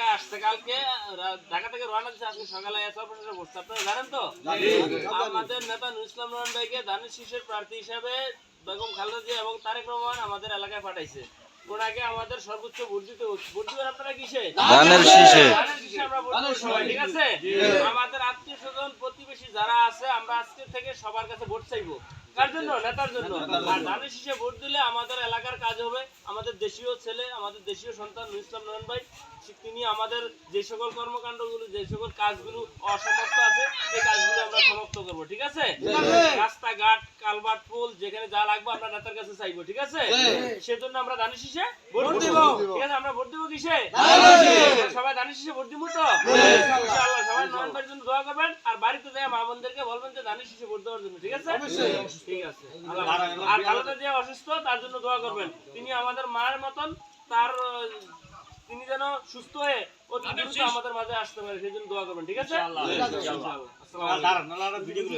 এলাকায় আসছে কালকে ঢাকা থেকে রওনা দিচ্ছে আজকে সকালে সর্বশেষে বসছে আপনারা জানেন তো আমাদের নেতা নুরুল ইসলাম রহমান ভাইকে ধানের শীষের প্রার্থী হিসাবে বেগম খালেদা জিয়া এবং তারেক রহমান আমাদের এলাকায় পাঠাইছে ওনাকে আমাদের সর্বোচ্চ ভোট দিতে ভোট দিবেন আপনারা কিসে ধানের শীষে আমরা ভোট দেব সবাই ঠিক আছে আমাদের আত্মীয় স্বজন প্রতিবেশী যারা আছে আমরা আজকে থেকে সবার কাছে ভোট চাইবো কার জন্য নেতার জন্য আর ধানের শীষে ভোট দিলে আমাদের এলাকার কাজ হবে আমাদের দেশীয় ছেলে আমাদের দেশীয় সন্তান নুরুল ইসলাম রহমান ভাই তিনি আমাদের যে সকল কর্মকাণ্ডগুলো যে সকল কাজগুলো অসমাপ্ত আছে এই কাজগুলো আমরা সমাপ্ত করব ঠিক আছে রাস্তাঘাট কালভার্ট পুল যেখানে যা লাগবে আমরা নেতার কাছে চাইবো ঠিক আছে সেজন্য আমরা ধানের শীষে ভোট দেব ঠিক আছে আমরা ভোট দেব কিসে সবাই ধানের শীষে ভোট দিব তো ইনশাআল্লাহ সবাই নয়ন ভাইয়ের জন্য দোয়া করবেন আর বাড়িতে যায় মা বোনদেরকে বলবেন যে ধানের শীষে ভোট দেওয়ার জন্য ঠিক আছে ঠিক আছে আর খালেদা জিয়া অসুস্থ তার জন্য দোয়া করবেন তিনি আমাদের মায়ের মতন তার তিনি যেন সুস্থ হয়ে অতি দ্রুত আমাদের মাঝে আসতে পারে সেই জন্য দোয়া করবেন ঠিক আছে ইনশাআল্লাহ আসসালামু আলাইকুম